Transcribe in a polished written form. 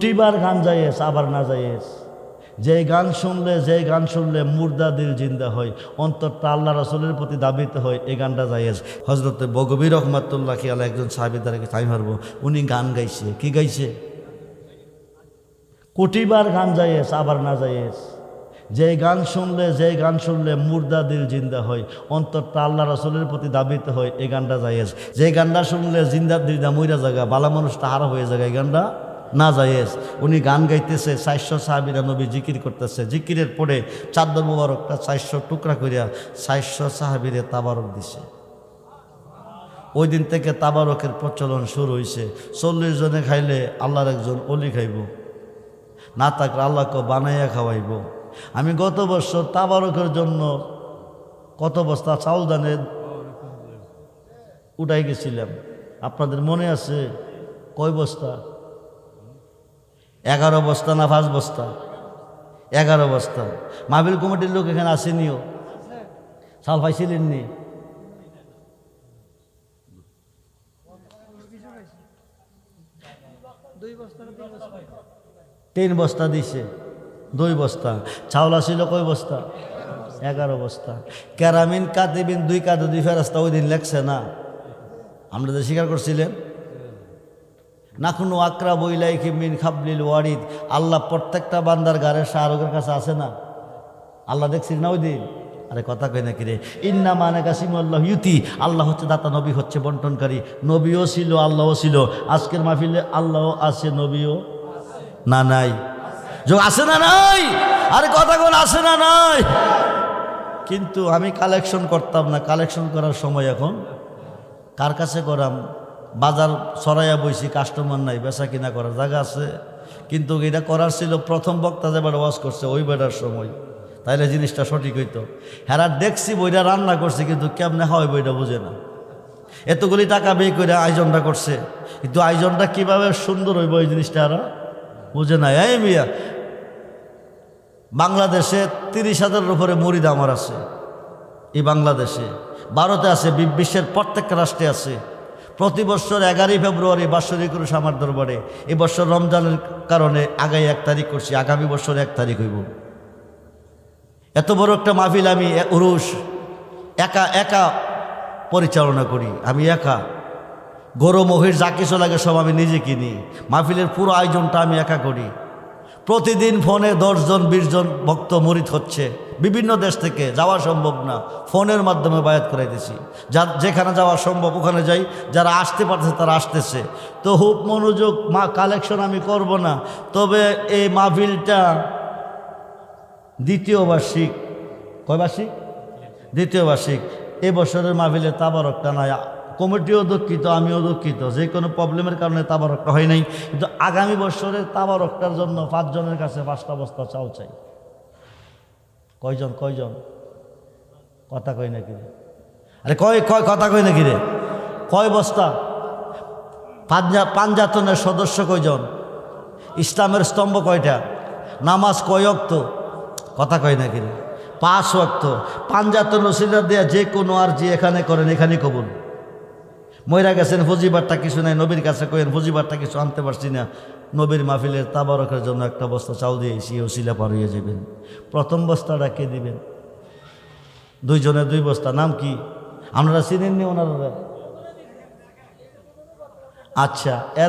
কোটিবার গান জায়েজ আবার না জায়েজ। যে গান শুনলে মুর্দা দিল জিন্দা হয়, অন্তরটা আল্লাহ রাসূলের প্রতি দাবিত হয়, এই গানটা জায়েজ। হযরতে বগবী রহমাতুল্লাহ আলাইহি একজন সাহাবী দ্বারাকে তাই মারব, উনি গান গাইছে। কি গাইছে? কোটিবার গান জায়েজ আবার না জায়েজ। যে গান শুনলে মুর্দা দিল জিন্দা হয়, অন্তরটা আল্লাহ রাসূলের প্রতি দাবিত হয়, এই গানটা জায়েজ। যে গানটা শুনলে জিন্দার দিলটা মইরা জায়গা, বালা মানুষটা হারা হয়ে যায়, এই গানটা না জায়েজ। উনি গান গাইতেছে, 400 সাহাবীরা নবী জিকির করতেছে, জিকিরের পরে চাদর মোবারকটা 400 টুকরা করিয়া 400 সাহাবীরে তাবারক দিছে। ওই দিন থেকে তাবারকের প্রচলন শুরু হয়েছে। 40 জনে খাইলে আল্লাহর একজন অলি খাইব, না থাকলে আল্লাহকে বানাইয়া খাওয়াইব। আমি গত বছর তাবারকের জন্য কত বস্তা চাউল দানে উঠাই গেছিলাম, আপনাদের মনে আছে? কয় বস্তা? 11 বস্তা না 5 বস্তা? 11 বস্তা। মাহফিল কমিটির লোক এখানে আসেনিও, চাল পাইছিলেননি? তিন বস্তা দিছে, 2 বস্তা। চাউল আসিল কয় বস্তা? 11 বস্তা। কেরামিন কাতিবিন 2 কাঁধে 2 ফেরেশতা ওই দিন লেখছে না? আমরা যে স্বীকার করছিলেন না, কোনো আকরা বইলাই কি মিন খাবলিল ওয়ারিদ। আল্লাহ প্রত্যেকটা বান্দার গাড়ের শাহরুখের কাছে আছে না? আল্লাহ দেখছিস না ওই দিন? আরে কথা কই নাকি রে? ইন্না মানে কাসিমুল্লাহ ইউতি, আল্লাহ হচ্ছে দাতা, নবী হচ্ছে বন্টনকারী। নবীও ছিল, আল্লাহও ছিল। আজকের মাহফিলে আল্লাহও আছে, নবীও না নাই? যোগ আছে না নাই? আরে কথা কোন আছে না নাই? কিন্তু আমি কালেকশন করতাম না, কালেকশন করার সময় এখন কার কাছে করাম? বাজার সরাইয়া বইছি, কাস্টমার নাই, বেচা কিনা করার জায়গা আছে। কিন্তু এটা করার ছিল প্রথম বক্তা যে বেড়া ওয়াজ করছে ওই বেড়ার সময়, তাইলে জিনিসটা সঠিক হইতো। হ্যাঁ দেখছি বইটা রান্না করছে, কিন্তু কেমনে হয় বইটা বুঝে না। এতগুলি টাকা ব্যয় করে আয়োজনটা করছে, কিন্তু আয়োজনটা কিভাবে সুন্দর হইব এই জিনিসটা আর বুঝে না। এই মিয়া, বাংলাদেশে 30,000-এর উপরে মুরিদ আমার আছে। এই বাংলাদেশে, ভারতে আছে, বিশ্বের প্রত্যেকটা রাষ্ট্রে আছে। প্রতি বছর 11 ফেব্রুয়ারি বাৎসরিক উরুস আমার দরবারে। এই বছর রমজানের কারণে আগামী 1 তারিখ করছি, আগামী বছর 1 তারিখ হইব। এত বড় একটা মাহফিল আমি উরুস একা পরিচালনা করি। আমি একা, গরু মহিষ যা কিছু লাগে সব আমি নিজে কিনি। মাহফিলের পুরো আয়োজনটা আমি একা করি। প্রতিদিন ফোনে 10 জন 20 জন ভক্ত মুরিদ হচ্ছে, বিভিন্ন দেশ থেকে। যাওয়া সম্ভব না, ফোনের মাধ্যমে বায়াত করাইতেছি। যেখানে যাওয়া সম্ভব ওখানে যাই, যারা আসতে পারছে তারা আসতেছে। তো খুব মনোযোগ, কালেকশন আমি করব না। তবে এই মাহফিলটা দ্বিতীয় বার্ষিক। কয় বার্ষিক? দ্বিতীয় বার্ষিক। এই বছরের মাহফিলে তাবারকটা নাই। কমিটিও দুঃখিত, আমিও দুঃখিত, যে কোনো প্রবলেমের কারণে তাবারকটা হয় নাই। কিন্তু আগামী বছরের তাবারকটার জন্য 5 জনের কাছে 5টা বস্তা চাল চাই। কয়জন? কথা কয় নাকি রে? আরে কয় কথা কয় নাকি রে? কয় বস্তা? পাঞ্জাতনের সদস্য কয়জন? ইসলামের স্তম্ভ কয়টা? নামাজ কয় ওয়াক্ত? কথা কয় নাকি রে? 5 ওয়াক্ত। পাঞ্জাতন ওসিলা দেয়া যে কোনো আর যে এখানে করেন, এখানেই কবুল। মইরা গেছেন, ফজিবারটা কিছু নাই, নবীর কাছে কইেন ফজিবারটা কিছু আনতে পারছি না, নবীর মাহফিলের তাবারকের জন্য 1টা বস্তা চাউল দিয়েছি, ওসিলা পার হয়ে যাবেন। প্রথম বস্তাটা কে দিবেন? 2 জনে 2 বস্তা। নাম কি? আপনারা চিনেননি ওনারা? আচ্ছা, এর